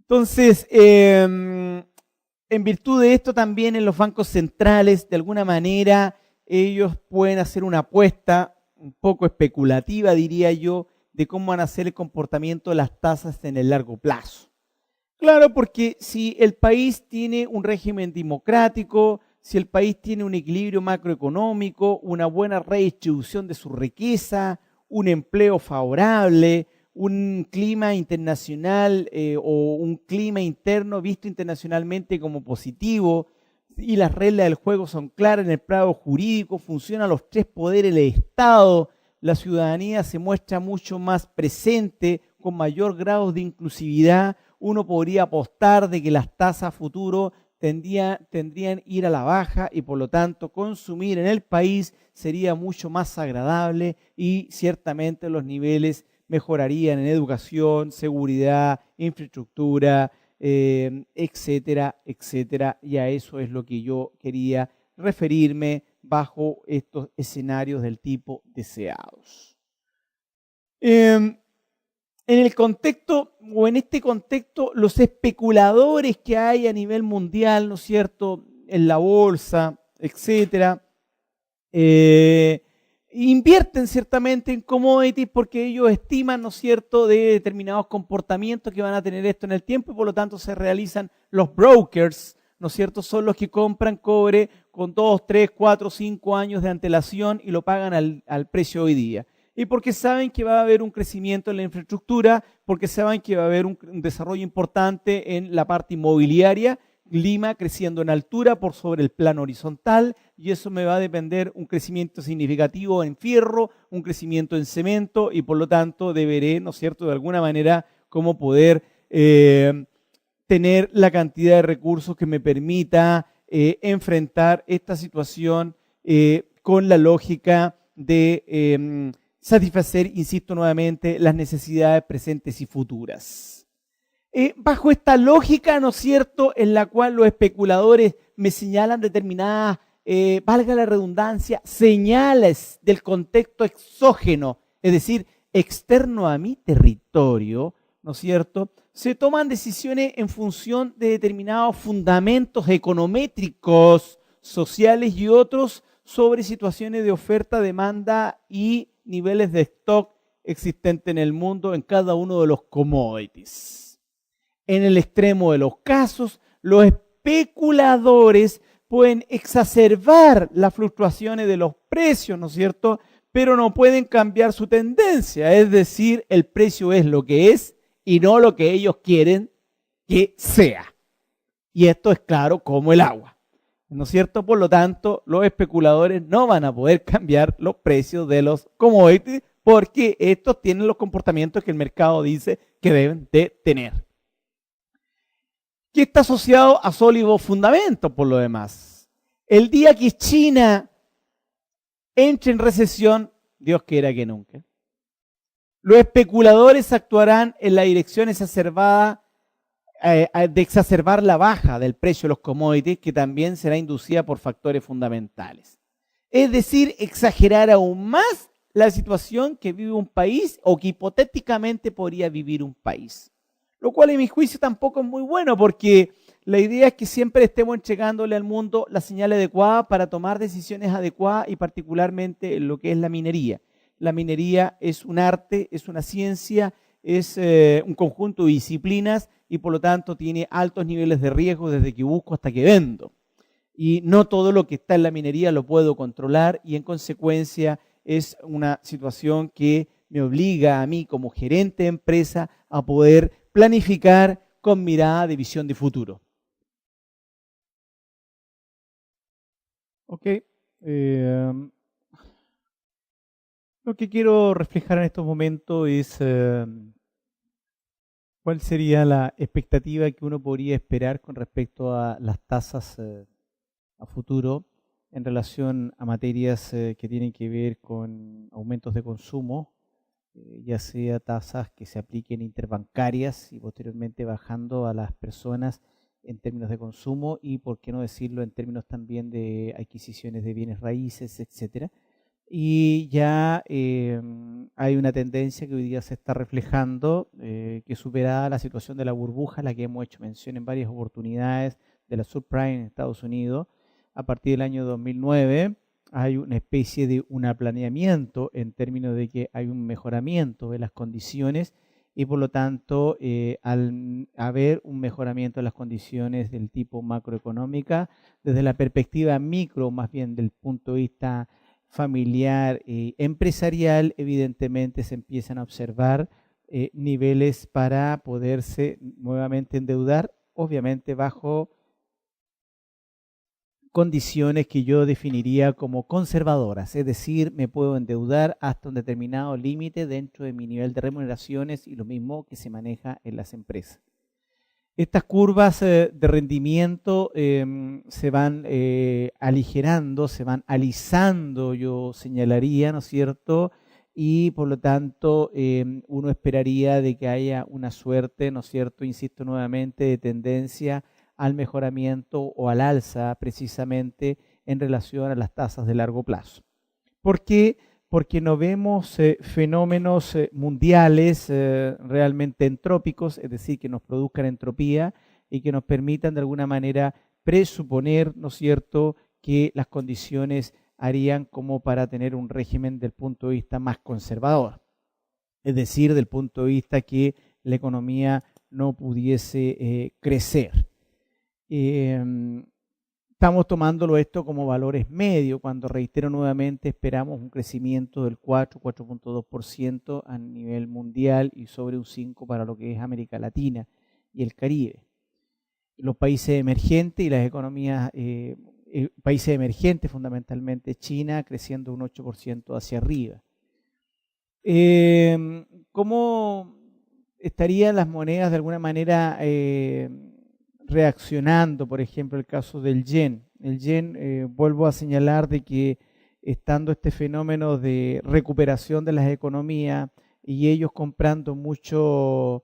Entonces, en virtud de esto también en los bancos centrales, de alguna manera, ellos pueden hacer una apuesta un poco especulativa, diría yo, de cómo van a ser el comportamiento de las tasas en el largo plazo. Claro, porque si el país tiene un régimen democrático, si el país tiene un equilibrio macroeconómico, una buena redistribución de su riqueza, un empleo favorable, un clima internacional o un clima interno visto internacionalmente como positivo, y las reglas del juego son claras en el plano jurídico, funcionan los tres poderes del Estado, la ciudadanía se muestra mucho más presente, con mayor grado de inclusividad. Uno podría apostar de que las tasas a futuro tendrían ir a la baja y por lo tanto consumir en el país sería mucho más agradable y ciertamente los niveles mejorarían en educación, seguridad, infraestructura, etcétera, etcétera. Y a eso es lo que yo quería referirme bajo estos escenarios del tipo deseados. En el contexto, o en este contexto, los especuladores que hay a nivel mundial, ¿no es cierto?, en la bolsa, etcétera, invierten ciertamente en commodities porque ellos estiman, ¿no es cierto?, de determinados comportamientos que van a tener esto en el tiempo y por lo tanto se realizan los brokers, ¿no es cierto?, son los que compran cobre con 2, 3, 4, 5 años de antelación y lo pagan al precio hoy día. Y porque saben que va a haber un crecimiento en la infraestructura, porque saben que va a haber un desarrollo importante en la parte inmobiliaria, Lima creciendo en altura por sobre el plano horizontal, y eso me va a depender un crecimiento significativo en fierro, un crecimiento en cemento, y por lo tanto deberé, ¿no es cierto?, de alguna manera, cómo poder tener la cantidad de recursos que me permita enfrentar esta situación con la lógica de satisfacer, insisto nuevamente, las necesidades presentes y futuras. Bajo esta lógica, ¿no es cierto?, en la cual los especuladores me señalan determinadas, valga la redundancia, señales del contexto exógeno, es decir, externo a mi territorio, ¿no es cierto?, se toman decisiones en función de determinados fundamentos econométricos, sociales y otros sobre situaciones de oferta, demanda y niveles de stock existentes en el mundo en cada uno de los commodities. En el extremo de los casos, los especuladores pueden exacerbar las fluctuaciones de los precios, ¿no es cierto?, pero no pueden cambiar su tendencia, es decir, el precio es lo que es y no lo que ellos quieren que sea. Y esto es claro como el agua, ¿no es cierto? Por lo tanto, los especuladores no van a poder cambiar los precios de los commodities porque estos tienen los comportamientos que el mercado dice que deben de tener. Que está asociado a sólidos fundamentos por lo demás. El día que China entre en recesión, Dios quiera que nunca, los especuladores actuarán en la dirección exacerbada de exacerbar la baja del precio de los commodities, que también será inducida por factores fundamentales. Es decir, exagerar aún más la situación que vive un país o que hipotéticamente podría vivir un país. Lo cual en mi juicio tampoco es muy bueno porque la idea es que siempre estemos entregándole al mundo la señal adecuada para tomar decisiones adecuadas y particularmente en lo que es la minería. La minería es un arte, es una ciencia, es un conjunto de disciplinas y por lo tanto tiene altos niveles de riesgo desde que busco hasta que vendo. Y no todo lo que está en la minería lo puedo controlar y en consecuencia es una situación que me obliga a mí como gerente de empresa a poder planificar con mirada de visión de futuro. Ok. Lo que quiero reflejar en estos momentos es cuál sería la expectativa que uno podría esperar con respecto a las tasas a futuro en relación a materias que tienen que ver con aumentos de consumo, ya sea tasas que se apliquen interbancarias y posteriormente bajando a las personas en términos de consumo y, por qué no decirlo, en términos también de adquisiciones de bienes raíces, etcétera. y ya hay una tendencia que hoy día se está reflejando, que superada la situación de la burbuja, a la que hemos hecho mención en varias oportunidades de la subprime en Estados Unidos, a partir del año 2009 hay una especie de un aplaneamiento en términos de que hay un mejoramiento de las condiciones y por lo tanto al haber un mejoramiento de las condiciones del tipo macroeconómica, desde la perspectiva micro, más bien del punto de vista familiar y empresarial, evidentemente se empiezan a observar niveles para poderse nuevamente endeudar, obviamente bajo condiciones que yo definiría como conservadoras, es decir, me puedo endeudar hasta un determinado límite dentro de mi nivel de remuneraciones y lo mismo que se maneja en las empresas. Estas curvas de rendimiento se van aligerando, se van alisando, yo señalaría, ¿no es cierto? Y por lo tanto uno esperaría de que haya una suerte, ¿no es cierto? Insisto nuevamente, de tendencia al mejoramiento o al alza precisamente en relación a las tasas de largo plazo. ¿Por qué? Porque no vemos fenómenos mundiales realmente entrópicos, es decir, que nos produzcan entropía y que nos permitan de alguna manera presuponer, ¿no es cierto?, que las condiciones harían como para tener un régimen del punto de vista más conservador, es decir, del punto de vista que la economía no pudiese crecer. Estamos tomándolo esto como valores medios, cuando reitero nuevamente esperamos un crecimiento del 4,2% a nivel mundial y sobre un 5% para lo que es América Latina y el Caribe. Los países emergentes y las economías, países emergentes fundamentalmente China, creciendo un 8% hacia arriba. ¿Cómo estarían las monedas de alguna manera reaccionando? Por ejemplo, el caso del yen. El yen, vuelvo a señalar de que estando este fenómeno de recuperación de las economías y ellos comprando mucho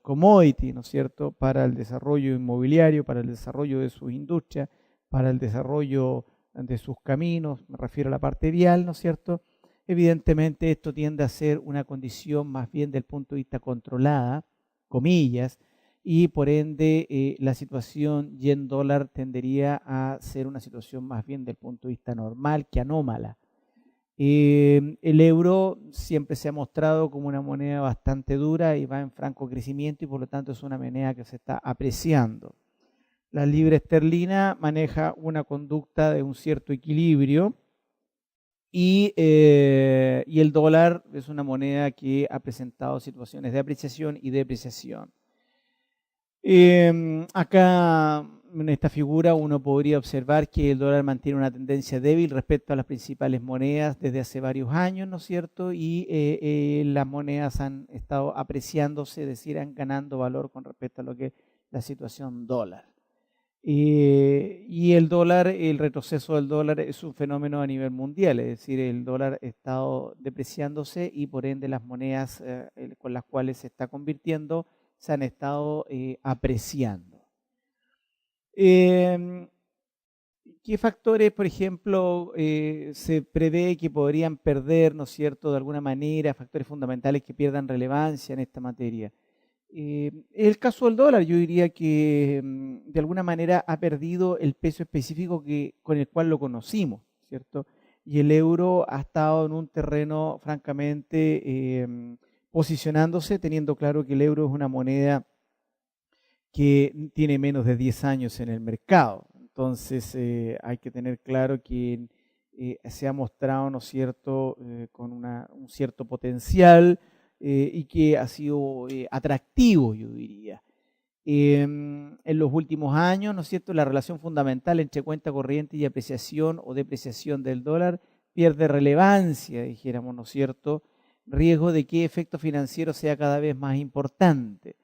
commodity, ¿no es cierto?, para el desarrollo inmobiliario, para el desarrollo de sus industrias, para el desarrollo de sus caminos, me refiero a la parte vial, ¿no es cierto? Evidentemente esto tiende a ser una condición más bien del punto de vista controlada, comillas, y por ende la situación yen-dólar tendería a ser una situación más bien del punto de vista normal que anómala. El euro siempre se ha mostrado como una moneda bastante dura y va en franco crecimiento y por lo tanto es una moneda que se está apreciando. La libra esterlina maneja una conducta de un cierto equilibrio y el dólar es una moneda que ha presentado situaciones de apreciación y depreciación. Acá en esta figura uno podría observar que el dólar mantiene una tendencia débil respecto a las principales monedas desde hace varios años, ¿no es cierto? Y las monedas han estado apreciándose, es decir, han ganando valor con respecto a lo que es la situación dólar. Y el dólar, el retroceso del dólar es un fenómeno a nivel mundial, es decir, el dólar ha estado depreciándose y por ende las monedas con las cuales se está convirtiendo se han estado apreciando. ¿Qué factores, por ejemplo, se prevé que podrían perder, ¿no es cierto?, de alguna manera, factores fundamentales que pierdan relevancia en esta materia? El caso del dólar, yo diría que de alguna manera ha perdido el peso específico con el cual lo conocimos, ¿cierto? Y el euro ha estado en un terreno francamente posicionándose, teniendo claro que el euro es una moneda que tiene menos de 10 años en el mercado. Entonces hay que tener claro que se ha mostrado, ¿no es cierto?, con un cierto potencial y que ha sido atractivo, yo diría. En los últimos años, ¿no es cierto?, la relación fundamental entre cuenta corriente y apreciación o depreciación del dólar pierde relevancia, dijéramos, ¿no es cierto?, riesgo de que efecto financiero sea cada vez más importante.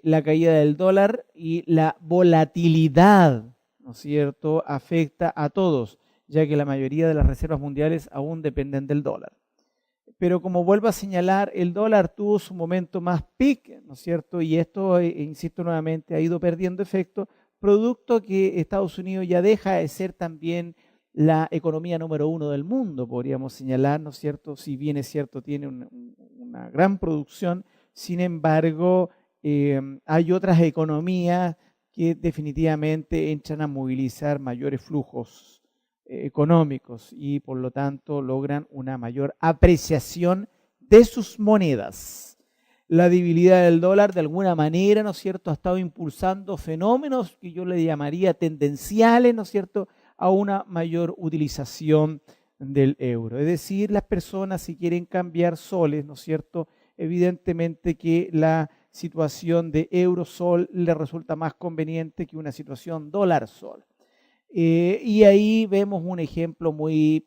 La caída del dólar y la volatilidad, ¿no es cierto?, afecta a todos, ya que la mayoría de las reservas mundiales aún dependen del dólar. Pero como vuelvo a señalar, el dólar tuvo su momento más peak, ¿no es cierto? Y esto, insisto nuevamente, ha ido perdiendo efecto, producto que Estados Unidos ya deja de ser también la economía número uno del mundo, podríamos señalar, ¿no es cierto? Si bien es cierto, tiene una gran producción, sin embargo, hay otras economías que definitivamente entran a movilizar mayores flujos económicos y por lo tanto logran una mayor apreciación de sus monedas. La debilidad del dólar de alguna manera, ¿no es cierto?, ha estado impulsando fenómenos que yo le llamaría tendenciales, ¿no es cierto?, a una mayor utilización del euro. Es decir, las personas si quieren cambiar soles, ¿no es cierto?, evidentemente que la situación de euro-sol le resulta más conveniente que una situación dólar-sol. Y ahí vemos un ejemplo muy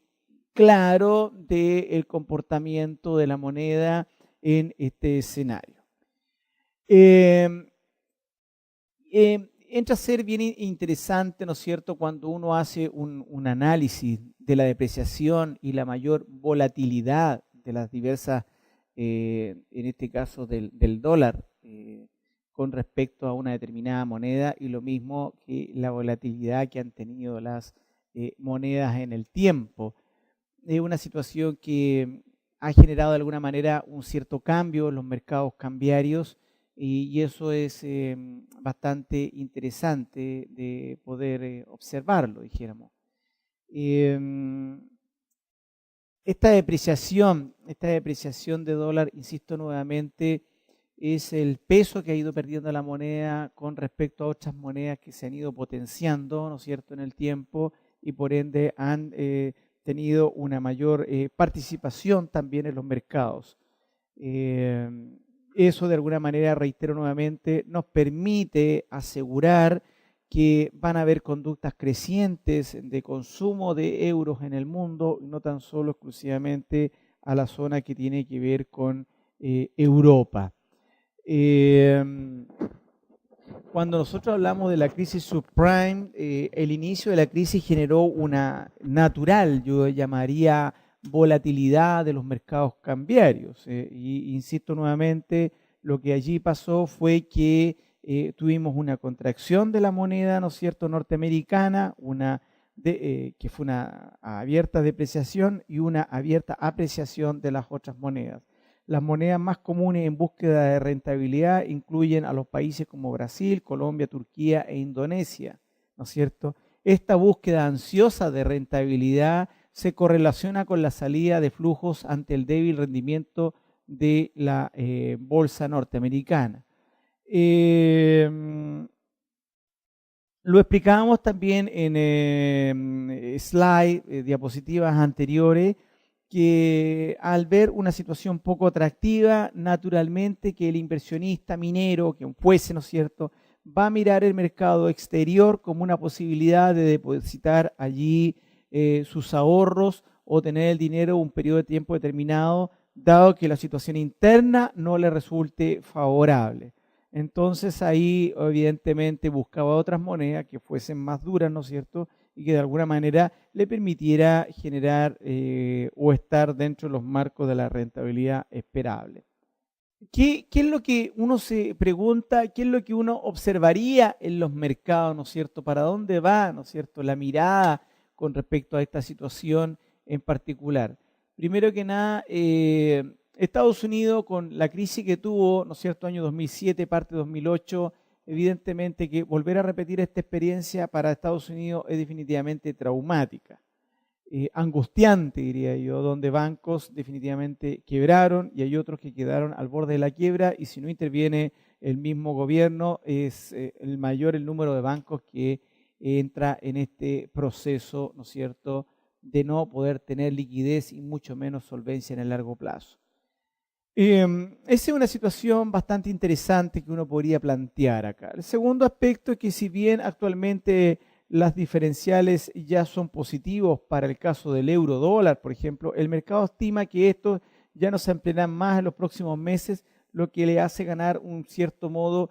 claro del comportamiento de la moneda en este escenario. Entra a ser bien interesante, ¿no es cierto?, cuando uno hace un análisis de la depreciación y la mayor volatilidad de las diversas, en este caso del dólar, con respecto a una determinada moneda y lo mismo que la volatilidad que han tenido las monedas en el tiempo. Es una situación que ha generado de alguna manera un cierto cambio en los mercados cambiarios y eso es bastante interesante de poder observarlo, dijéramos. Esta depreciación de dólar, insisto nuevamente, es el peso que ha ido perdiendo la moneda con respecto a otras monedas que se han ido potenciando, ¿no es cierto?, en el tiempo y por ende han tenido una mayor participación también en los mercados. Eso de alguna manera, reitero nuevamente, nos permite asegurar que van a haber conductas crecientes de consumo de euros en el mundo, no tan solo exclusivamente a la zona que tiene que ver con Europa. Cuando nosotros hablamos de la crisis subprime, el inicio de la crisis generó una natural, yo llamaría, volatilidad de los mercados cambiarios. Y insisto nuevamente, lo que allí pasó fue que tuvimos una contracción de la moneda, ¿no es cierto?, norteamericana, que fue una abierta depreciación y una abierta apreciación de las otras monedas. Las monedas más comunes en búsqueda de rentabilidad incluyen a los países como Brasil, Colombia, Turquía e Indonesia, ¿no es cierto? Esta búsqueda ansiosa de rentabilidad se correlaciona con la salida de flujos ante el débil rendimiento de la bolsa norteamericana. Lo explicábamos también en diapositivas anteriores, que al ver una situación poco atractiva, naturalmente que el inversionista minero, que fuese, ¿no es cierto?, va a mirar el mercado exterior como una posibilidad de depositar allí sus ahorros o tener el dinero un periodo de tiempo determinado, dado que la situación interna no le resulte favorable. Entonces ahí evidentemente buscaba otras monedas que fuesen más duras, ¿no es cierto?, y que de alguna manera le permitiera generar o estar dentro de los marcos de la rentabilidad esperable. ¿Qué es lo que uno se pregunta? ¿Qué es lo que uno observaría en los mercados, ¿no es cierto? ¿Para dónde va, ¿no es cierto?, la mirada con respecto a esta situación en particular? Primero que nada, Estados Unidos con la crisis que tuvo, ¿no es cierto?, año 2007, parte 2008, evidentemente que volver a repetir esta experiencia para Estados Unidos es definitivamente traumática, angustiante diría yo, donde bancos definitivamente quebraron y hay otros que quedaron al borde de la quiebra y si no interviene el mismo gobierno es el mayor el número de bancos que entra en este proceso, ¿no es cierto?, de no poder tener liquidez y mucho menos solvencia en el largo plazo. Esa es una situación bastante interesante que uno podría plantear acá. El segundo aspecto es que si bien actualmente las diferenciales ya son positivos para el caso del euro dólar, por ejemplo, el mercado estima que esto ya no se ampliará más en los próximos meses, lo que le hace ganar un cierto modo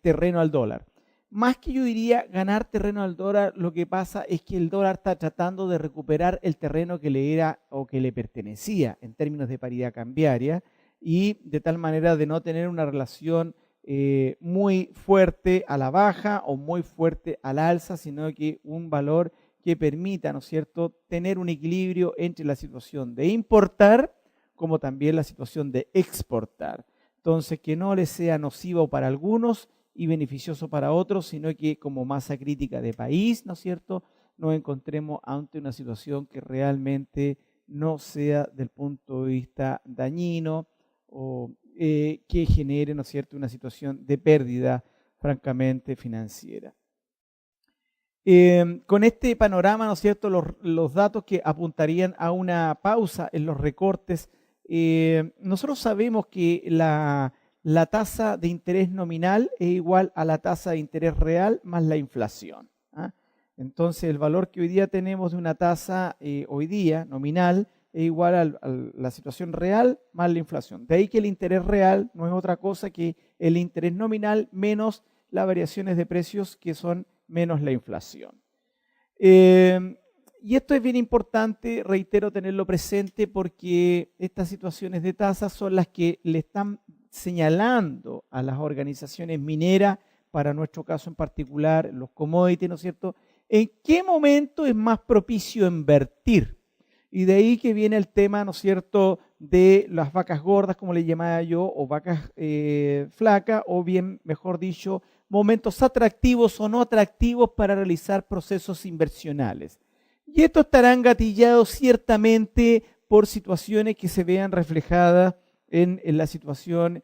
terreno al dólar. Más que yo diría ganar terreno al dólar, lo que pasa es que el dólar está tratando de recuperar el terreno que le era o que le pertenecía en términos de paridad cambiaria, y de tal manera de no tener una relación muy fuerte a la baja o muy fuerte al alza, sino que un valor que permita, ¿no es cierto?, tener un equilibrio entre la situación de importar como también la situación de exportar. Entonces, que no les sea nocivo para algunos y beneficioso para otros, sino que como masa crítica de país, ¿no es cierto?, nos encontremos ante una situación que realmente no sea del punto de vista dañino o que genere, ¿no es cierto?, una situación de pérdida francamente financiera. Con este panorama, ¿no es cierto?, los datos que apuntarían a una pausa en los recortes, nosotros sabemos que la tasa de interés nominal es igual a la tasa de interés real más la inflación. ¿Ah? Entonces, el valor que hoy día tenemos de una tasa hoy día nominal es igual a la situación real más la inflación. De ahí que el interés real no es otra cosa que el interés nominal menos las variaciones de precios que son menos la inflación. Y esto es bien importante, reitero, tenerlo presente porque estas situaciones de tasas son las que le están señalando a las organizaciones mineras, para nuestro caso en particular, los commodities, ¿no es cierto?, en qué momento es más propicio invertir. Y de ahí que viene el tema, ¿no es cierto?, de las vacas gordas, como le llamaba yo, o vacas flacas, o bien, mejor dicho, momentos atractivos o no atractivos para realizar procesos inversionales. Y estos estarán gatillados ciertamente por situaciones que se vean reflejadas en la situación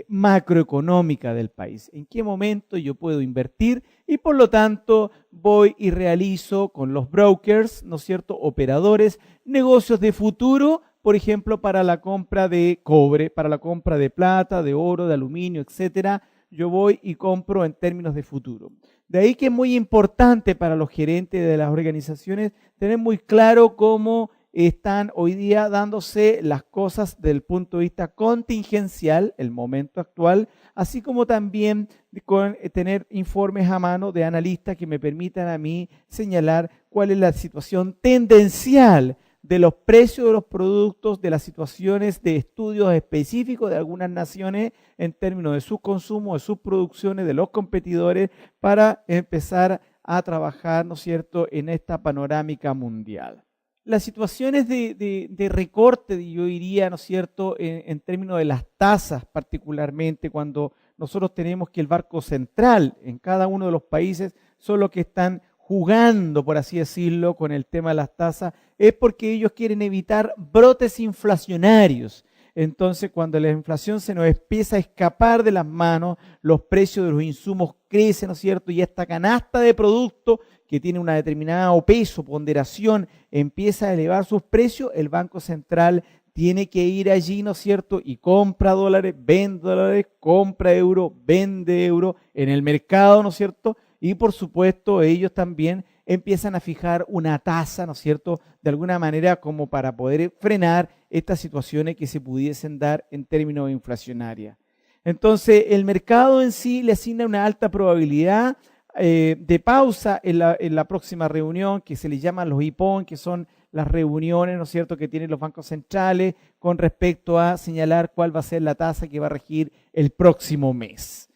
macroeconómica del país. ¿En qué momento yo puedo invertir? Y por lo tanto voy y realizo con los brokers, ¿no es cierto?, operadores, negocios de futuro, por ejemplo, para la compra de cobre, para la compra de plata, de oro, de aluminio, etcétera. Yo voy y compro en términos de futuro. De ahí que es muy importante para los gerentes de las organizaciones tener muy claro cómo están hoy día dándose las cosas del punto de vista contingencial, el momento actual, así como también con tener informes a mano de analistas que me permitan a mí señalar cuál es la situación tendencial de los precios de los productos, de las situaciones de estudios específicos de algunas naciones en términos de sus consumos, de sus producciones, de los competidores, para empezar a trabajar, ¿no es cierto?, en esta panorámica mundial. Las situaciones de recorte, yo diría, ¿no es cierto?, en términos de las tasas particularmente, cuando nosotros tenemos que el Banco Central en cada uno de los países son los que están jugando, por así decirlo, con el tema de las tasas, es porque ellos quieren evitar brotes inflacionarios. Entonces, cuando la inflación se nos empieza a escapar de las manos, los precios de los insumos crecen, ¿no es cierto?, y esta canasta de productos que tiene una determinada peso, ponderación, empieza a elevar sus precios, el Banco Central tiene que ir allí, ¿no es cierto?, y compra dólares, vende dólares, compra euro, vende euro en el mercado, ¿no es cierto?, y por supuesto ellos también empiezan a fijar una tasa, ¿no es cierto?, de alguna manera como para poder frenar estas situaciones que se pudiesen dar en términos inflacionarios. Entonces, el mercado en sí le asigna una alta probabilidad de pausa en la próxima reunión, que se le llaman los IPON, que son las reuniones, ¿no es cierto?, que tienen los bancos centrales con respecto a señalar cuál va a ser la tasa que va a regir el próximo mes.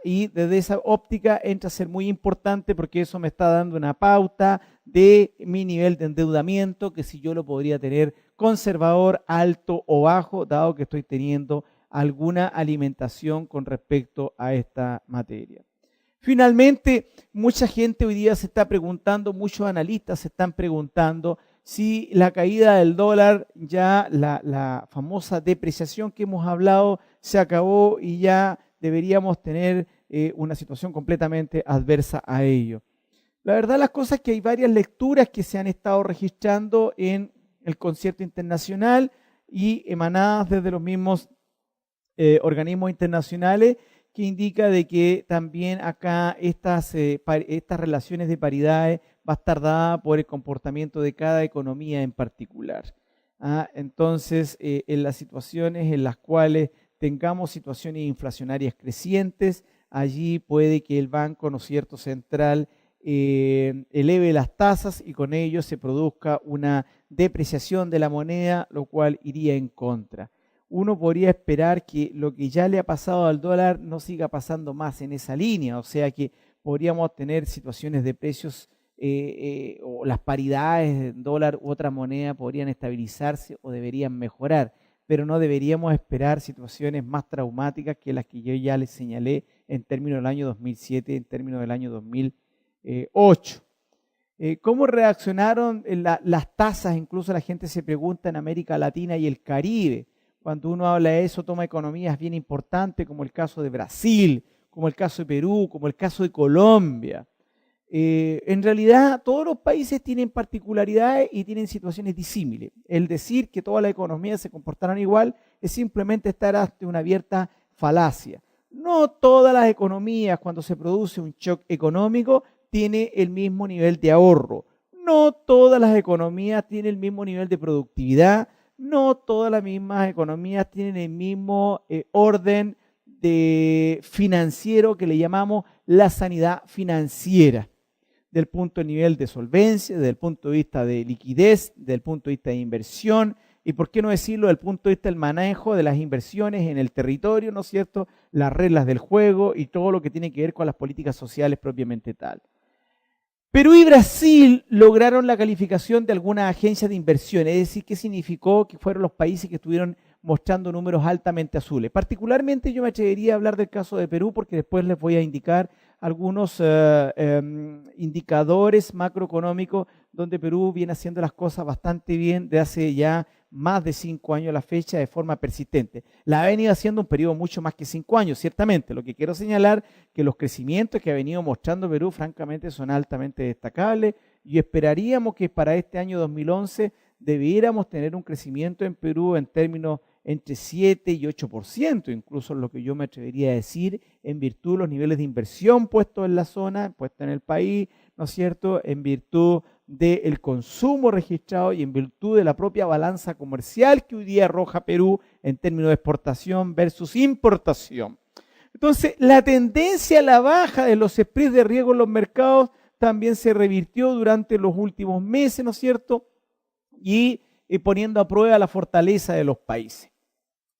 Y desde esa óptica entra a ser muy importante porque eso me está dando una pauta de mi nivel de endeudamiento, que si yo lo podría tener conservador, alto o bajo, dado que estoy teniendo alguna alimentación con respecto a esta materia. Finalmente, mucha gente hoy día se está preguntando, muchos analistas se están preguntando si la caída del dólar, ya la famosa depreciación que hemos hablado, se acabó y ya deberíamos tener una situación completamente adversa a ello. La verdad, las cosas es que hay varias lecturas que se han estado registrando en el concierto internacional y emanadas desde los mismos organismos internacionales, que indica de que también acá estas relaciones de paridades va a estar dada por el comportamiento de cada economía en particular. Entonces, en las situaciones en las cuales tengamos situaciones inflacionarias crecientes, allí puede que el Banco, ¿no es cierto?, central eleve las tasas y con ello se produzca una depreciación de la moneda, lo cual iría en contra. Uno podría esperar que lo que ya le ha pasado al dólar no siga pasando más en esa línea, o sea que podríamos tener situaciones de precios o las paridades de dólar u otra moneda podrían estabilizarse o deberían mejorar, pero no deberíamos esperar situaciones más traumáticas que las que yo ya les señalé en términos del año 2007, en términos del año 2008. ¿Cómo reaccionaron las tasas? Incluso la gente se pregunta en América Latina y el Caribe. Cuando uno habla de eso, toma economías bien importantes, como el caso de Brasil, como el caso de Perú, como el caso de Colombia. En realidad, todos los países tienen particularidades y tienen situaciones disímiles. El decir que todas las economías se comportaron igual es simplemente estar ante una abierta falacia. No todas las economías, cuando se produce un shock económico, tienen el mismo nivel de ahorro. No todas las economías tienen el mismo nivel de productividad. No todas las mismas economías tienen el mismo orden financiero que le llamamos la sanidad financiera, del punto de nivel de solvencia, desde el punto de vista de liquidez, desde el punto de vista de inversión, y por qué no decirlo, desde el punto de vista del manejo de las inversiones en el territorio, ¿no es cierto?, las reglas del juego y todo lo que tiene que ver con las políticas sociales propiamente tal. Perú y Brasil lograron la calificación de algunas agencias de inversión, es decir, ¿qué significó? Que fueron los países que estuvieron mostrando números altamente azules. Particularmente yo me atrevería a hablar del caso de Perú porque después les voy a indicar algunos indicadores macroeconómicos donde Perú viene haciendo las cosas bastante bien de hace ya más de 5 años a la fecha de forma persistente. La ha venido haciendo un periodo mucho más que 5 años, ciertamente. Lo que quiero señalar que los crecimientos que ha venido mostrando Perú francamente son altamente destacables y esperaríamos que para este año 2011 debiéramos tener un crecimiento en Perú en términos entre 7 y 8%, incluso lo que yo me atrevería a decir, en virtud de los niveles de inversión puestos en la zona, puestos en el país, ¿no es cierto?, en virtud del consumo registrado y en virtud de la propia balanza comercial que hoy día arroja Perú en términos de exportación versus importación. Entonces, la tendencia a la baja de los spreads de riesgo en los mercados también se revirtió durante los últimos meses, ¿no es cierto?, y poniendo a prueba la fortaleza de los países.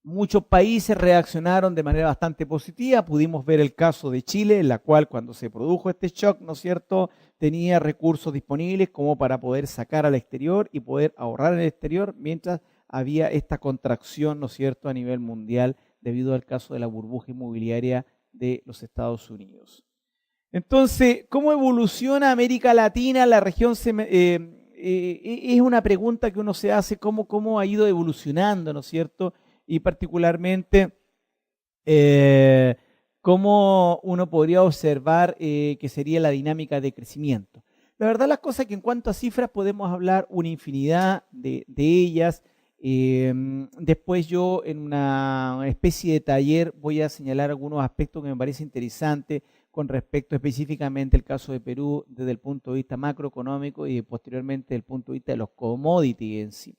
Muchos países reaccionaron de manera bastante positiva. Pudimos ver el caso de Chile, en la cual cuando se produjo este shock, ¿no es cierto?, tenía recursos disponibles como para poder sacar al exterior y poder ahorrar en el exterior mientras había esta contracción, ¿no es cierto?, a nivel mundial debido al caso de la burbuja inmobiliaria de los Estados Unidos. Entonces, ¿cómo evoluciona América Latina? La región es una pregunta que uno se hace, ¿cómo ha ido evolucionando, ¿no es cierto?, y particularmente cómo uno podría observar que sería la dinámica de crecimiento. La verdad, las cosas que en cuanto a cifras podemos hablar una infinidad de ellas. Después yo en una especie de taller voy a señalar algunos aspectos que me parece interesantes con respecto específicamente al caso de Perú desde el punto de vista macroeconómico y posteriormente desde el punto de vista de los commodities en sí.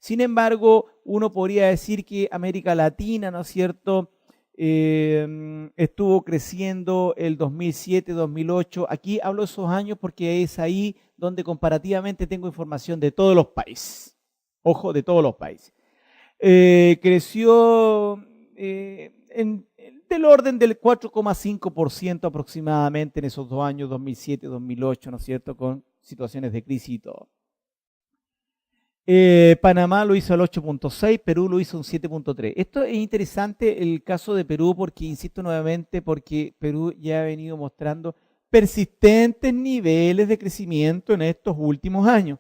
Sin embargo, uno podría decir que América Latina, ¿no es cierto?, estuvo creciendo el 2007-2008. Aquí hablo de esos años porque es ahí donde comparativamente tengo información de todos los países. Ojo, de todos los países. Creció del orden del 4,5% aproximadamente en esos 2 años, 2007-2008, ¿no es cierto?, con situaciones de crisis y todo. Panamá lo hizo al 8.6, Perú lo hizo un 7.3. Esto es interesante el caso de Perú porque, insisto nuevamente, porque Perú ya ha venido mostrando persistentes niveles de crecimiento en estos últimos años.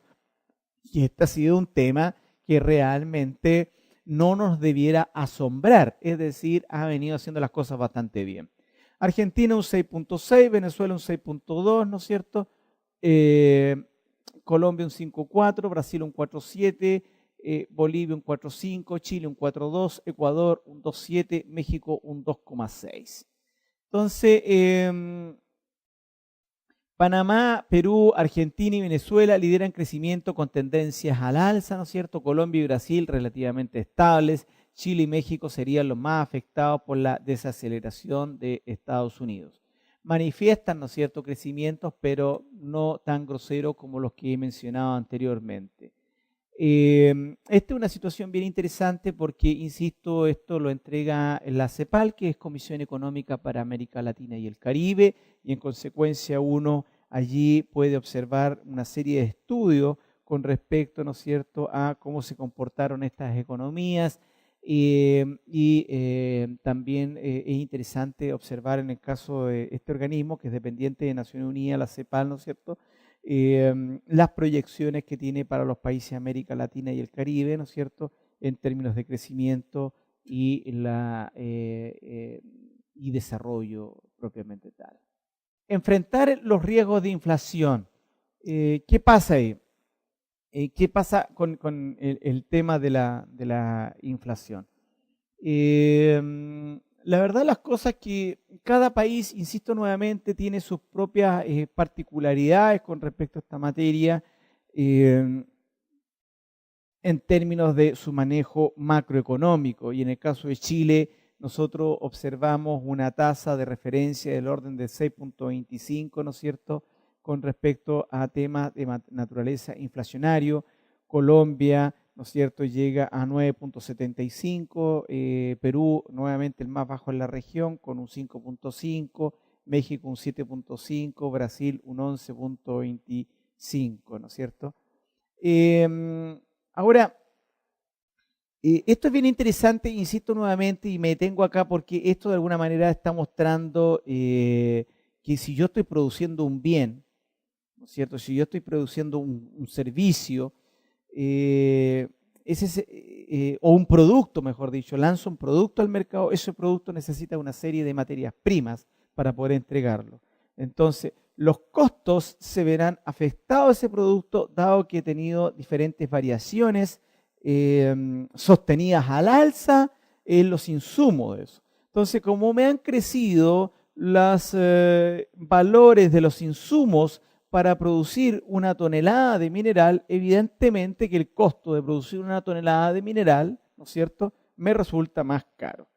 Y este ha sido un tema que realmente no nos debiera asombrar, es decir, ha venido haciendo las cosas bastante bien. Argentina un 6.6, Venezuela un 6.2, ¿no es cierto?, Colombia un 5.4, Brasil un 4.7, Bolivia un 4.5, Chile un 4.2, Ecuador un 2.7, México un 2.6. Entonces, Panamá, Perú, Argentina y Venezuela lideran crecimiento con tendencias al alza, ¿no es cierto? Colombia y Brasil relativamente estables. Chile y México serían los más afectados por la desaceleración de Estados Unidos. Manifiestan, ¿no es cierto?, crecimientos, pero no tan groseros como los que he mencionado anteriormente. Esta es una situación bien interesante porque, insisto, esto lo entrega la CEPAL, que es Comisión Económica para América Latina y el Caribe, y en consecuencia uno allí puede observar una serie de estudios con respecto, ¿no es cierto?, a cómo se comportaron estas economías. También es interesante observar en el caso de este organismo, que es dependiente de Naciones Unidas, la CEPAL, ¿no es cierto?, las proyecciones que tiene para los países de América Latina y el Caribe, ¿no es cierto?, en términos de crecimiento y desarrollo propiamente tal. Enfrentar los riesgos de inflación. ¿Qué pasa ahí? ¿Qué pasa con el tema de la inflación? La verdad, las cosas que cada país, insisto nuevamente, tiene sus propias particularidades con respecto a esta materia en términos de su manejo macroeconómico. Y en el caso de Chile, nosotros observamos una tasa de referencia del orden de 6.25, ¿no es cierto?, con respecto a temas de naturaleza inflacionario. Colombia, ¿no es cierto?, llega a 9.75, Perú nuevamente el más bajo en la región con un 5.5, México un 7.5, Brasil un 11.25, ¿no es cierto? Ahora, esto es bien interesante, insisto nuevamente, y me detengo acá porque esto de alguna manera está mostrando que si yo estoy produciendo un bien, ¿no es cierto?, si yo estoy produciendo un servicio, o un producto, mejor dicho, lanzo un producto al mercado, ese producto necesita una serie de materias primas para poder entregarlo. Entonces, los costos se verán afectados a ese producto, dado que he tenido diferentes variaciones sostenidas al alza en los insumos de eso. Entonces, como me han crecido los valores de los insumos para producir una tonelada de mineral, evidentemente que el costo de producir una tonelada de mineral, ¿no es cierto?, me resulta más caro.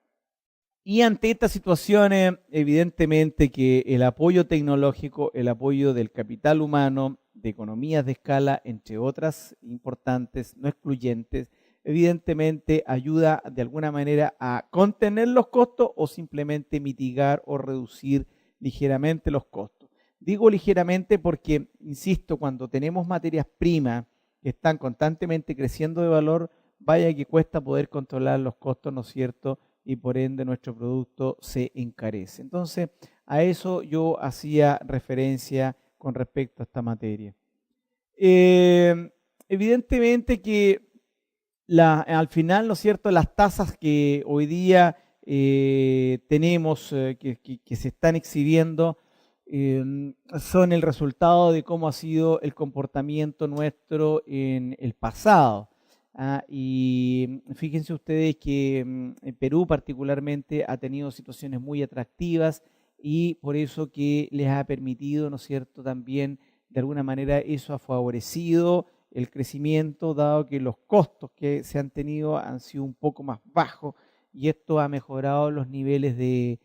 Y ante estas situaciones, evidentemente que el apoyo tecnológico, el apoyo del capital humano, de economías de escala, entre otras importantes, no excluyentes, evidentemente ayuda de alguna manera a contener los costos o simplemente mitigar o reducir ligeramente los costos. Digo ligeramente porque, insisto, cuando tenemos materias primas que están constantemente creciendo de valor, vaya que cuesta poder controlar los costos, ¿no es cierto?, y por ende nuestro producto se encarece. Entonces, a eso yo hacía referencia con respecto a esta materia. Evidentemente que al final, ¿no es cierto?, las tasas que hoy día tenemos, que se están exhibiendo, son el resultado de cómo ha sido el comportamiento nuestro en el pasado. Y fíjense ustedes que Perú particularmente ha tenido situaciones muy atractivas y por eso que les ha permitido, ¿no es cierto?, también de alguna manera eso ha favorecido el crecimiento, dado que los costos que se han tenido han sido un poco más bajos y esto ha mejorado los niveles de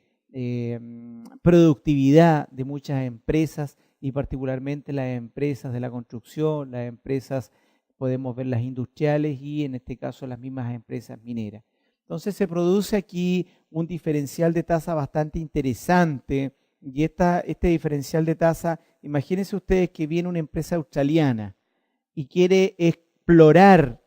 productividad de muchas empresas y particularmente las empresas de la construcción, las empresas, podemos ver las industriales y en este caso las mismas empresas mineras. Entonces se produce aquí un diferencial de tasa bastante interesante y este diferencial de tasa, imagínense ustedes que viene una empresa australiana y quiere explorar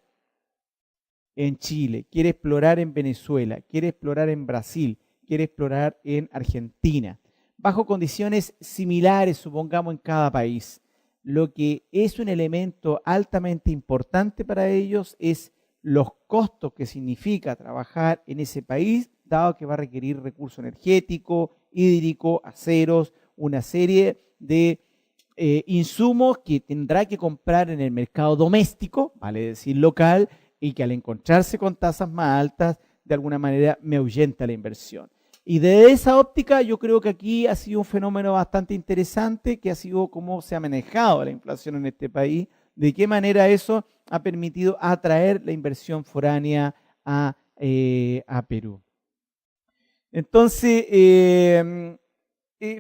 en Chile, quiere explorar en Venezuela, quiere explorar en Brasil, quiere explorar en Argentina, bajo condiciones similares, supongamos, en cada país. Lo que es un elemento altamente importante para ellos es los costos que significa trabajar en ese país, dado que va a requerir recurso energético, hídrico, aceros, una serie de insumos que tendrá que comprar en el mercado doméstico, vale decir local, y que al encontrarse con tasas más altas, de alguna manera me ahuyenta la inversión. Y desde esa óptica yo creo que aquí ha sido un fenómeno bastante interesante, que ha sido cómo se ha manejado la inflación en este país, de qué manera eso ha permitido atraer la inversión foránea a Perú. Entonces,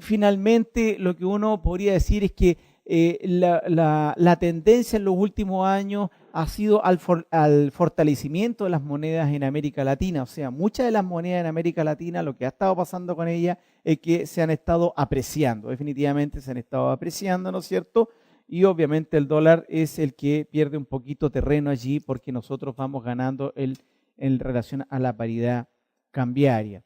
finalmente lo que uno podría decir es que la tendencia en los últimos años ha sido al fortalecimiento de las monedas en América Latina. O sea, muchas de las monedas en América Latina, lo que ha estado pasando con ellas es que se han estado apreciando. Definitivamente se han estado apreciando, ¿no es cierto? Y obviamente el dólar es el que pierde un poquito terreno allí porque nosotros vamos ganando en relación a la paridad cambiaria.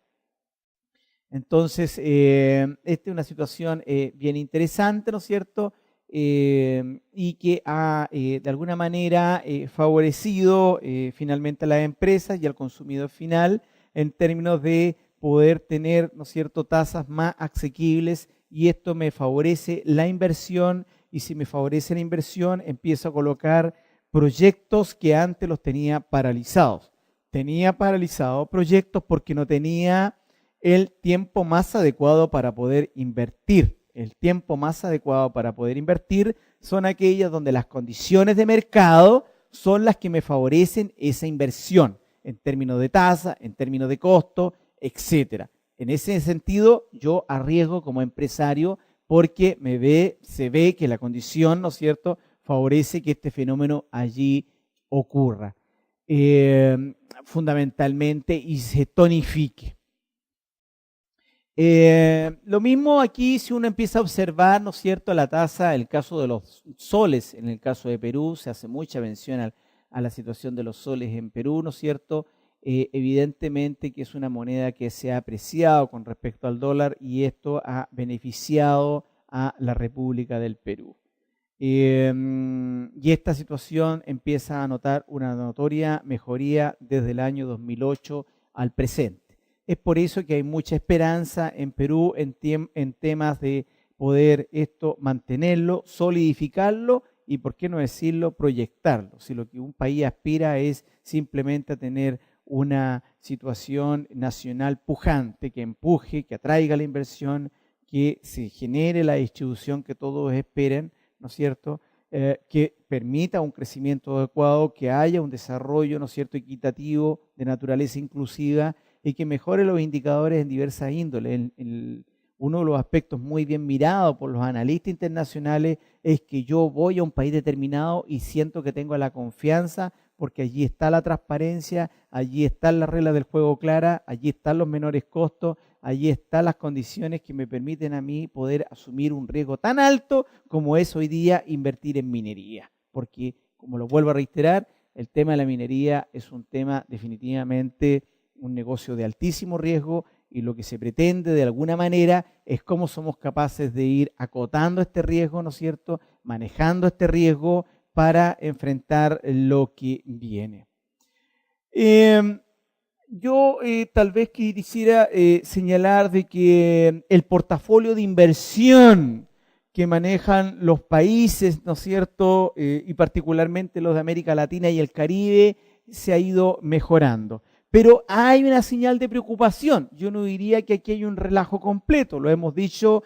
Entonces, esta es una situación bien interesante, ¿no es cierto? Y que ha de alguna manera favorecido finalmente a las empresas y al consumidor final en términos de poder tener, ¿no es cierto?, tasas más asequibles, y esto me favorece la inversión, y si me favorece la inversión empiezo a colocar proyectos que antes los tenía paralizados. Tenía paralizados proyectos porque no tenía el tiempo más adecuado para poder invertir. El tiempo más adecuado para poder invertir son aquellas donde las condiciones de mercado son las que me favorecen esa inversión en términos de tasa, en términos de costo, etcétera. En ese sentido, yo arriesgo como empresario porque se ve que la condición, ¿no es cierto?, favorece que este fenómeno allí ocurra fundamentalmente y se tonifique. Lo mismo aquí si uno empieza a observar, ¿no es cierto?, la tasa, el caso de los soles, en el caso de Perú, se hace mucha mención a la situación de los soles en Perú, ¿no es cierto? Evidentemente que es una moneda que se ha apreciado con respecto al dólar y esto ha beneficiado a la República del Perú. Y esta situación empieza a notar una notoria mejoría desde el año 2008 al presente. Es por eso que hay mucha esperanza en Perú en temas de poder esto mantenerlo, solidificarlo y, por qué no decirlo, proyectarlo. Si lo que un país aspira es simplemente a tener una situación nacional pujante, que empuje, que atraiga la inversión, que se genere la distribución que todos esperen, ¿no es cierto?, que permita un crecimiento adecuado, que haya un desarrollo, ¿no es cierto?, equitativo, de naturaleza inclusiva, y que mejore los indicadores en diversas índoles. Uno de los aspectos muy bien mirados por los analistas internacionales es que yo voy a un país determinado y siento que tengo la confianza porque allí está la transparencia, allí están las reglas del juego claras, allí están los menores costos, allí están las condiciones que me permiten a mí poder asumir un riesgo tan alto como es hoy día invertir en minería. Porque, como lo vuelvo a reiterar, el tema de la minería es un tema definitivamente un negocio de altísimo riesgo y lo que se pretende de alguna manera es cómo somos capaces de ir acotando este riesgo, ¿no es cierto?, manejando este riesgo para enfrentar lo que viene. Yo tal vez quisiera señalar de que el portafolio de inversión que manejan los países, ¿no es cierto?, y particularmente los de América Latina y el Caribe, se ha ido mejorando. Pero hay una señal de preocupación. Yo no diría que aquí hay un relajo completo, lo hemos dicho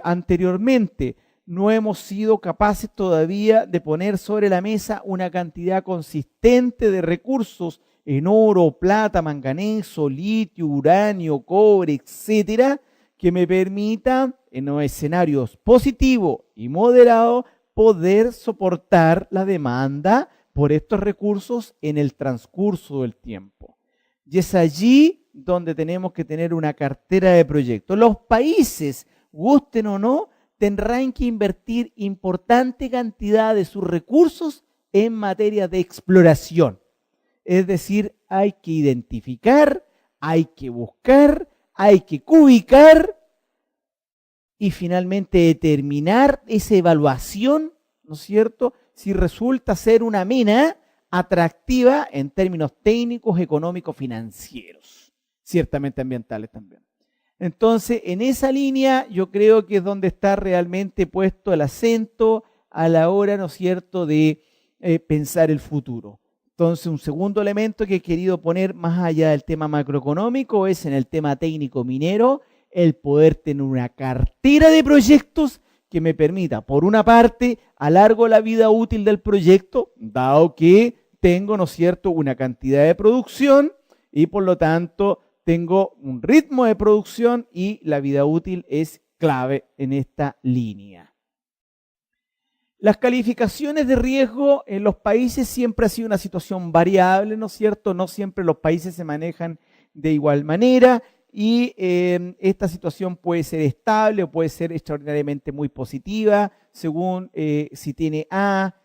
anteriormente. No hemos sido capaces todavía de poner sobre la mesa una cantidad consistente de recursos en oro, plata, manganeso, litio, uranio, cobre, etcétera, que me permita en los escenarios positivos y moderados poder soportar la demanda por estos recursos en el transcurso del tiempo. Y es allí donde tenemos que tener una cartera de proyectos. Los países, gusten o no, tendrán que invertir importante cantidad de sus recursos en materia de exploración. Es decir, hay que identificar, hay que buscar, hay que cubicar y finalmente determinar esa evaluación, ¿no es cierto?, si resulta ser una mina atractiva en términos técnicos, económicos, financieros, ciertamente ambientales también. Entonces, en esa línea yo creo que es donde está realmente puesto el acento a la hora, ¿no es cierto?, de pensar el futuro. Entonces, un segundo elemento que he querido poner más allá del tema macroeconómico es en el tema técnico minero, el poder tener una cartera de proyectos que me permita, por una parte, alargo la vida útil del proyecto, dado que tengo, ¿no es cierto?, una cantidad de producción y por lo tanto tengo un ritmo de producción y la vida útil es clave en esta línea. Las calificaciones de riesgo en los países siempre ha sido una situación variable, ¿no es cierto? No siempre los países se manejan de igual manera y esta situación puede ser estable o puede ser extraordinariamente muy positiva según si tiene A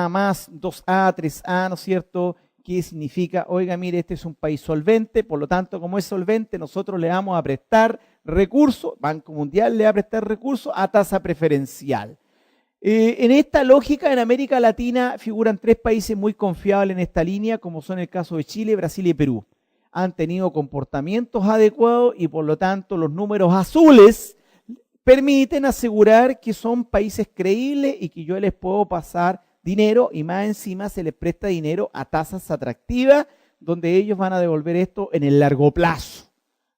más, 2A, 3A, ¿no es cierto? ¿Qué significa? Oiga, mire, este es un país solvente, por lo tanto, como es solvente, nosotros le vamos a prestar recursos, Banco Mundial le va a prestar recursos a tasa preferencial. En esta lógica, en América Latina figuran 3 países muy confiables en esta línea, como son el caso de Chile, Brasil y Perú. Han tenido comportamientos adecuados y por lo tanto los números azules permiten asegurar que son países creíbles y que yo les puedo pasar dinero y más encima se les presta dinero a tasas atractivas donde ellos van a devolver esto en el largo plazo.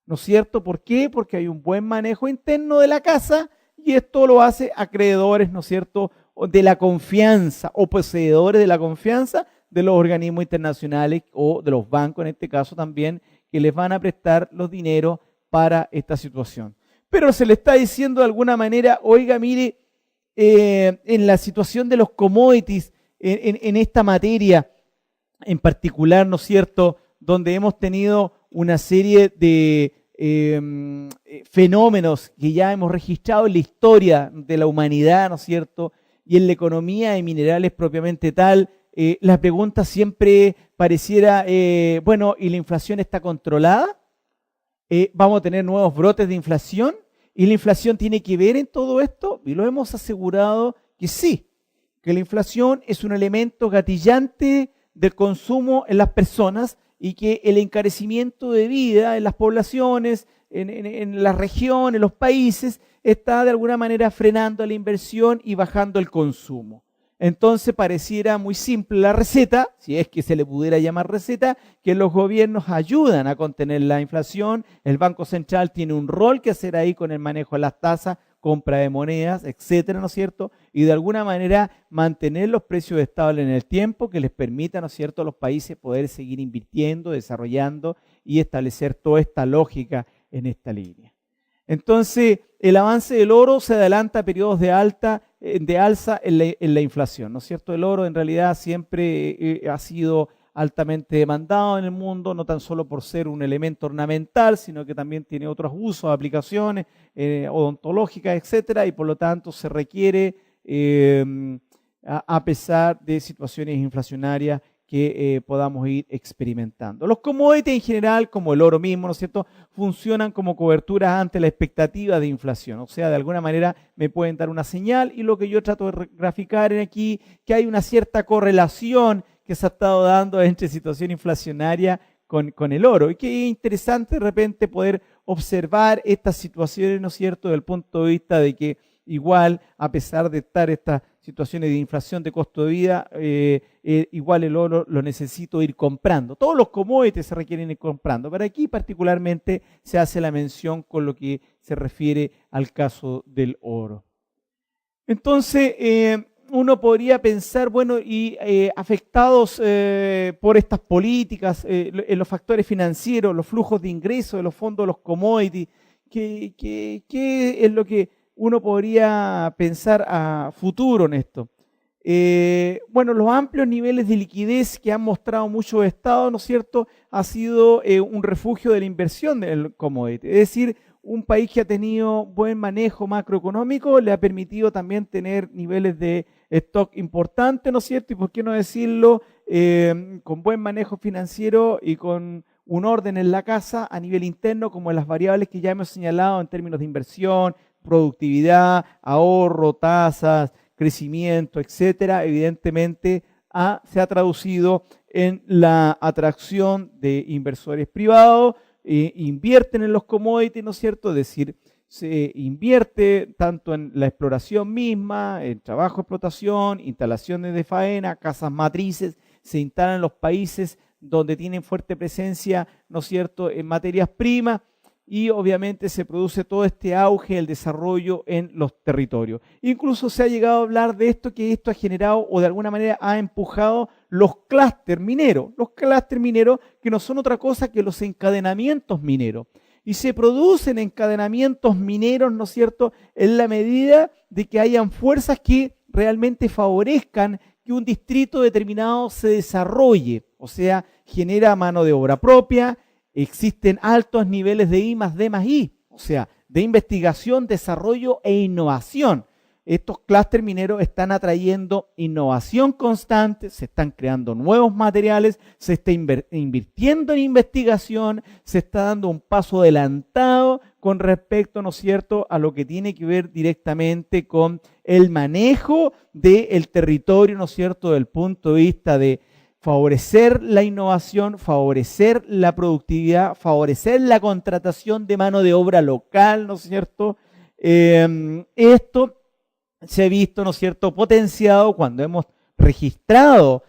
¿No es cierto? ¿Por qué? Porque hay un buen manejo interno de la casa y esto lo hace acreedores, ¿no es cierto?, de la confianza o poseedores de la confianza de los organismos internacionales o de los bancos en este caso también, que les van a prestar los dineros para esta situación. Pero se le está diciendo de alguna manera, oiga, mire, en la situación de los commodities, en esta materia en particular, ¿no es cierto?, donde hemos tenido una serie de fenómenos que ya hemos registrado en la historia de la humanidad, ¿no es cierto?, y en la economía de minerales propiamente tal, la pregunta siempre pareciera, bueno, ¿y la inflación está controlada? ¿Vamos a tener nuevos brotes de inflación? ¿Y la inflación tiene que ver en todo esto? Y lo hemos asegurado que sí, que la inflación es un elemento gatillante del consumo en las personas y que el encarecimiento de vida en las poblaciones, en las regiones, en los países, está de alguna manera frenando la inversión y bajando el consumo. Entonces pareciera muy simple la receta, si es que se le pudiera llamar receta, que los gobiernos ayudan a contener la inflación, el Banco Central tiene un rol que hacer ahí con el manejo de las tasas, compra de monedas, etcétera, ¿no es cierto? Y de alguna manera mantener los precios estables en el tiempo que les permita, ¿no es cierto?, a los países poder seguir invirtiendo, desarrollando y establecer toda esta lógica en esta línea. Entonces, el avance del oro se adelanta a periodos de alza en la inflación, ¿no es cierto? El oro en realidad siempre ha sido altamente demandado en el mundo, no tan solo por ser un elemento ornamental, sino que también tiene otros usos, aplicaciones odontológicas, etcétera, y por lo tanto se requiere, a pesar de situaciones inflacionarias que podamos ir experimentando. Los commodities en general, como el oro mismo, ¿no es cierto?, funcionan como coberturas ante la expectativa de inflación. O sea, de alguna manera me pueden dar una señal y lo que yo trato de graficar aquí, que hay una cierta correlación que se ha estado dando entre situación inflacionaria con el oro. Y que es interesante de repente poder observar estas situaciones, ¿no es cierto?, desde el punto de vista de que igual, a pesar de estar estas situaciones de inflación de costo de vida, igual el oro lo necesito ir comprando. Todos los commodities se requieren ir comprando, pero aquí particularmente se hace la mención con lo que se refiere al caso del oro. Entonces, uno podría pensar, bueno, y afectados por estas políticas, en los factores financieros, los flujos de ingresos de los fondos de los commodities, ¿qué es lo que uno podría pensar a futuro en esto? Bueno, los amplios niveles de liquidez que han mostrado muchos estados, ¿no es cierto?, ha sido un refugio de la inversión del commodity. Es decir, un país que ha tenido buen manejo macroeconómico le ha permitido también tener niveles de stock importantes, ¿no es cierto? Y por qué no decirlo, con buen manejo financiero y con un orden en la casa a nivel interno, como en las variables que ya hemos señalado en términos de inversión, productividad, ahorro, tasas, crecimiento, etcétera, evidentemente se ha traducido en la atracción de inversores privados, invierten en los commodities, ¿no es cierto? Es decir, se invierte tanto en la exploración misma, en trabajo de explotación, instalaciones de faena, casas matrices, se instalan en los países donde tienen fuerte presencia, ¿no es cierto?, en materias primas, y obviamente se produce todo este auge, el desarrollo en los territorios. Incluso se ha llegado a hablar de esto, que esto ha generado o de alguna manera ha empujado los clústeres mineros que no son otra cosa que los encadenamientos mineros. Y se producen encadenamientos mineros, ¿no es cierto?, en la medida de que hayan fuerzas que realmente favorezcan que un distrito determinado se desarrolle, o sea, genera mano de obra propia, existen altos niveles de I más D más I, o sea, de investigación, desarrollo e innovación. Estos clústeres mineros están atrayendo innovación constante, se están creando nuevos materiales, se está invirtiendo en investigación, se está dando un paso adelantado con respecto, ¿no es cierto?, a lo que tiene que ver directamente con el manejo del territorio, ¿no es cierto?, desde el punto de vista de favorecer la innovación, favorecer la productividad, favorecer la contratación de mano de obra local, ¿no es cierto? Esto se ha visto, ¿no es cierto?, potenciado cuando hemos registrado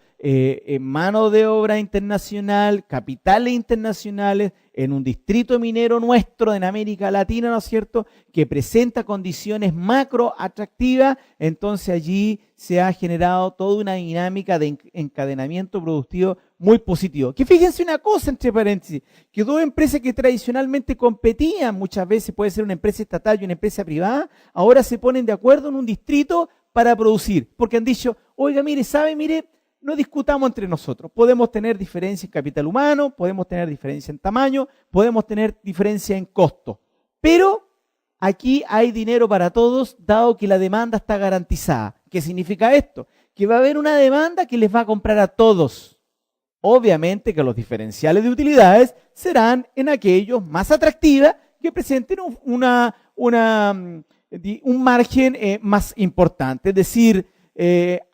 mano de obra internacional, capitales internacionales, en un distrito minero nuestro en América Latina, ¿no es cierto?, que presenta condiciones macro atractivas. Entonces allí se ha generado toda una dinámica de encadenamiento productivo muy positivo. Que fíjense una cosa, entre paréntesis, que dos empresas que tradicionalmente competían, muchas veces puede ser una empresa estatal y una empresa privada, ahora se ponen de acuerdo en un distrito para producir, porque han dicho, oiga, mire, no discutamos entre nosotros. Podemos tener diferencia en capital humano, podemos tener diferencia en tamaño, podemos tener diferencia en costo. Pero aquí hay dinero para todos, dado que la demanda está garantizada. ¿Qué significa esto? Que va a haber una demanda que les va a comprar a todos. Obviamente que los diferenciales de utilidades serán en aquellos más atractivos que presenten un margen más importante. Es decir,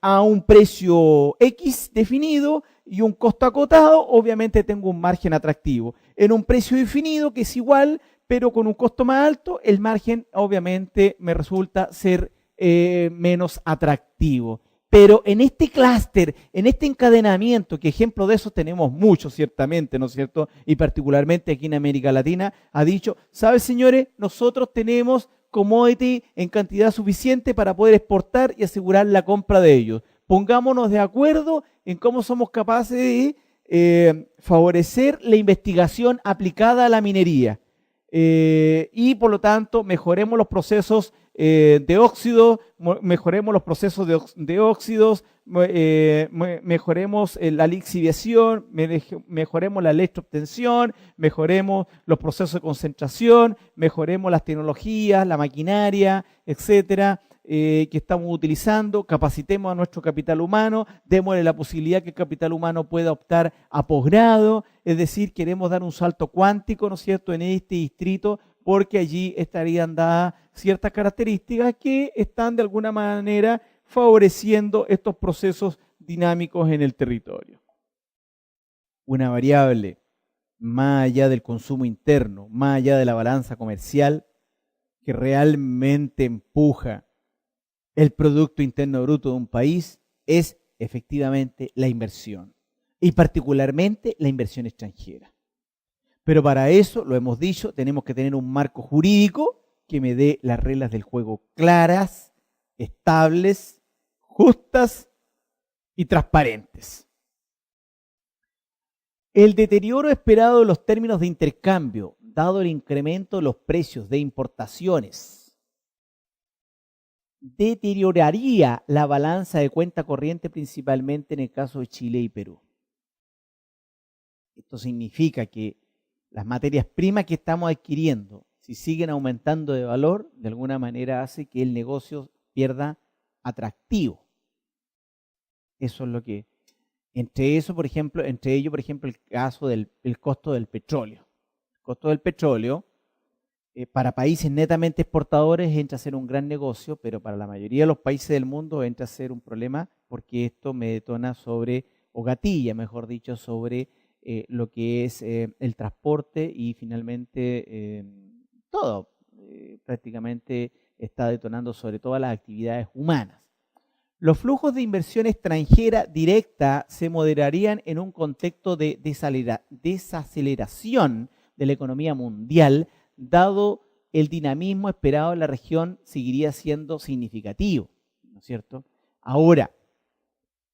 a un precio X definido y un costo acotado, obviamente tengo un margen atractivo. En un precio definido que es igual, pero con un costo más alto, el margen obviamente me resulta ser menos atractivo. Pero en este clúster, en este encadenamiento, que ejemplo de eso tenemos muchos ciertamente, ¿no es cierto? Y particularmente aquí en América Latina, ha dicho, ¿sabes, señores? Nosotros tenemos commodity en cantidad suficiente para poder exportar y asegurar la compra de ellos. Pongámonos de acuerdo en cómo somos capaces de favorecer la investigación aplicada a la minería. Y por lo tanto mejoremos los procesos de óxido, mejoremos los procesos de óxidos, mejoremos la lixiviación, mejoremos la electroobtención, mejoremos los procesos de concentración, mejoremos las tecnologías, la maquinaria, etcétera, que estamos utilizando, capacitemos a nuestro capital humano, démosle la posibilidad que el capital humano pueda optar a posgrado, es decir, queremos dar un salto cuántico, ¿no es cierto?, en este distrito, porque allí estarían dadas ciertas características que están de alguna manera favoreciendo estos procesos dinámicos en el territorio. Una variable más allá del consumo interno, más allá de la balanza comercial, que realmente empuja el Producto Interno Bruto de un país es efectivamente la inversión, y particularmente la inversión extranjera. Pero para eso, lo hemos dicho, tenemos que tener un marco jurídico que me dé las reglas del juego claras, estables, justas y transparentes. El deterioro esperado de los términos de intercambio, dado el incremento de los precios de importaciones, deterioraría la balanza de cuenta corriente principalmente en el caso de Chile y Perú. Esto significa que las materias primas que estamos adquiriendo, si siguen aumentando de valor, de alguna manera hace que el negocio pierda atractivo. Eso es lo que, entre ello, por ejemplo, el caso del costo del petróleo. El costo del petróleo, para países netamente exportadores entra a ser un gran negocio, pero para la mayoría de los países del mundo entra a ser un problema porque esto me detona sobre, o gatilla, mejor dicho, sobre lo que es el transporte y finalmente todo. Prácticamente está detonando sobre todas las actividades humanas. Los flujos de inversión extranjera directa se moderarían en un contexto de desaceleración de la economía mundial, dado el dinamismo esperado en la región seguiría siendo significativo, ¿no es cierto? Ahora,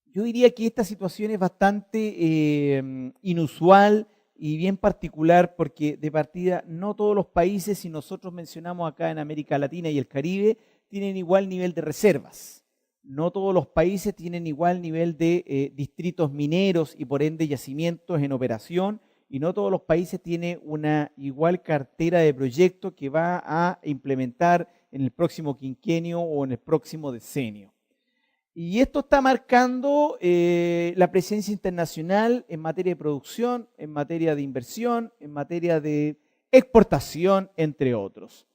yo diría que esta situación es bastante inusual y bien particular porque de partida no todos los países, si nosotros mencionamos acá en América Latina y el Caribe, tienen igual nivel de reservas. No todos los países tienen igual nivel de distritos mineros y por ende yacimientos en operación, y no todos los países tienen una igual cartera de proyectos que va a implementar en el próximo quinquenio o en el próximo decenio. Y esto está marcando la presencia internacional en materia de producción, en materia de inversión, en materia de exportación, entre otros.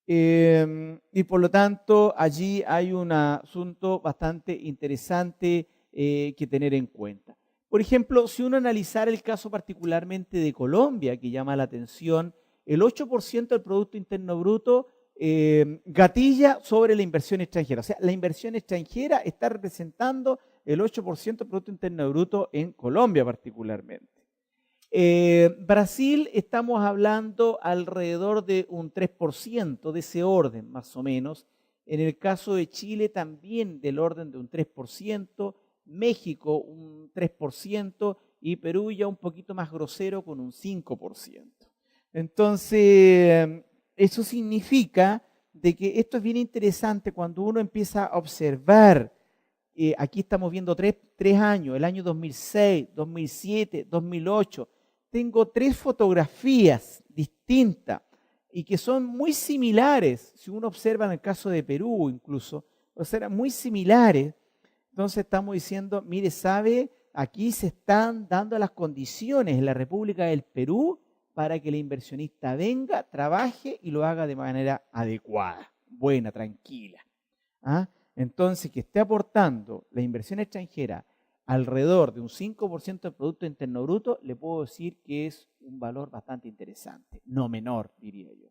Y por lo tanto, allí hay un asunto bastante interesante que tener en cuenta. Por ejemplo, si uno analizara el caso particularmente de Colombia, que llama la atención, el 8% del Producto Interno Bruto gatilla sobre la inversión extranjera. O sea, la inversión extranjera está representando el 8% del Producto Interno Bruto en Colombia particularmente. Brasil, estamos hablando alrededor de un 3% de ese orden, más o menos. En el caso de Chile también del orden de un 3%, México un 3% y Perú ya un poquito más grosero con un 5%. Entonces, eso significa de que esto es bien interesante cuando uno empieza a observar. Aquí estamos viendo tres años, el año 2006, 2007, 2008. Tengo 3 fotografías distintas y que son muy similares. Si uno observa en el caso de Perú incluso, o sea, eran muy similares. Entonces estamos diciendo, mire, ¿sabe? Aquí se están dando las condiciones en la República del Perú para que el inversionista venga, trabaje y lo haga de manera adecuada, buena, tranquila. ¿Ah? Entonces, que esté aportando la inversión extranjera alrededor de un 5% del Producto Interno Bruto, le puedo decir que es un valor bastante interesante, no menor, diría yo.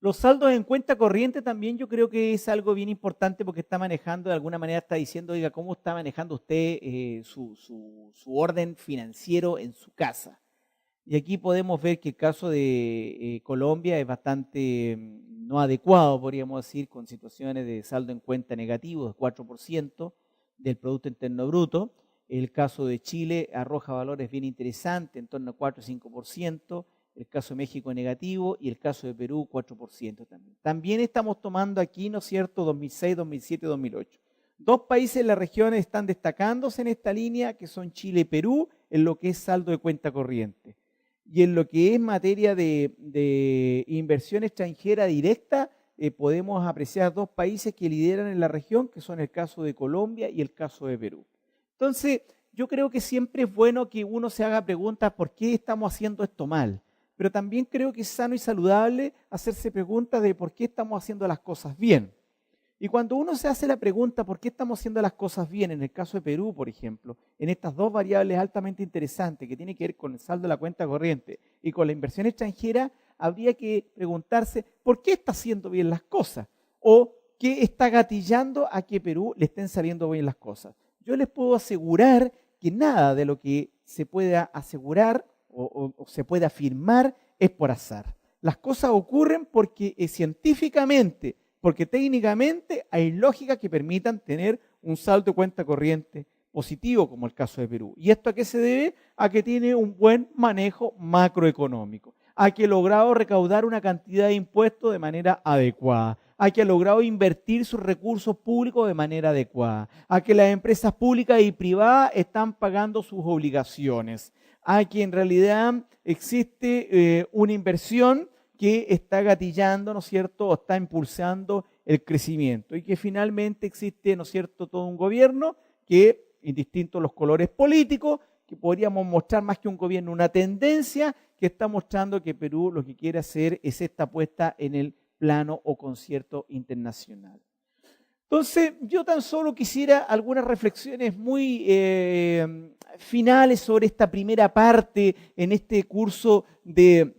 Los saldos en cuenta corriente también yo creo que es algo bien importante porque está manejando, de alguna manera está diciendo, oiga, ¿cómo está manejando usted su orden financiero en su casa? Y aquí podemos ver que el caso de Colombia es bastante no adecuado, podríamos decir, con situaciones de saldo en cuenta negativo de 4% del Producto Interno Bruto. El caso de Chile arroja valores bien interesantes, en torno a 4 o 5%. El caso de México negativo y el caso de Perú 4% también. También estamos tomando aquí, ¿no es cierto?, 2006, 2007, 2008. 2 países en la región están destacándose en esta línea, que son Chile y Perú, en lo que es saldo de cuenta corriente. Y en lo que es materia de inversión extranjera directa, podemos apreciar 2 países que lideran en la región, que son el caso de Colombia y el caso de Perú. Entonces, yo creo que siempre es bueno que uno se haga preguntas, ¿por qué estamos haciendo esto mal? Pero también creo que es sano y saludable hacerse preguntas de por qué estamos haciendo las cosas bien. Y cuando uno se hace la pregunta por qué estamos haciendo las cosas bien, en el caso de Perú, por ejemplo, en estas 2 variables altamente interesantes que tienen que ver con el saldo de la cuenta corriente y con la inversión extranjera, habría que preguntarse por qué está haciendo bien las cosas o qué está gatillando a que Perú le estén saliendo bien las cosas. Yo les puedo asegurar que nada de lo que se pueda asegurar o se puede afirmar es por azar. Las cosas ocurren porque científicamente, porque técnicamente hay lógicas que permitan tener un saldo de cuenta corriente positivo, como el caso de Perú. ¿Y esto a qué se debe? A que tiene un buen manejo macroeconómico, a que ha logrado recaudar una cantidad de impuestos de manera adecuada, a que ha logrado invertir sus recursos públicos de manera adecuada, a que las empresas públicas y privadas están pagando sus obligaciones, a que en realidad existe una inversión que está gatillando, ¿no es cierto?, o está impulsando el crecimiento y que finalmente existe, ¿no es cierto?, todo un gobierno que, indistintos los colores políticos, que podríamos mostrar más que un gobierno, una tendencia que está mostrando que Perú lo que quiere hacer es esta apuesta en el plano o concierto internacional. Entonces, yo tan solo quisiera algunas reflexiones muy finales sobre esta primera parte en este curso de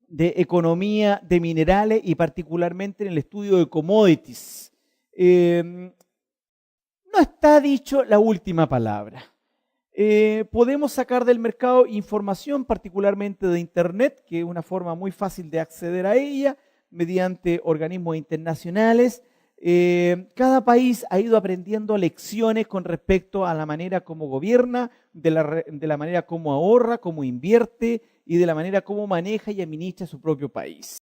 economía de minerales y particularmente en el estudio de commodities. No está dicho la última palabra. Podemos sacar del mercado información, particularmente de Internet, que es una forma muy fácil de acceder a ella, mediante organismos internacionales. Cada país ha ido aprendiendo lecciones con respecto a la manera como gobierna, de la manera como ahorra, como invierte y de la manera como maneja y administra su propio país.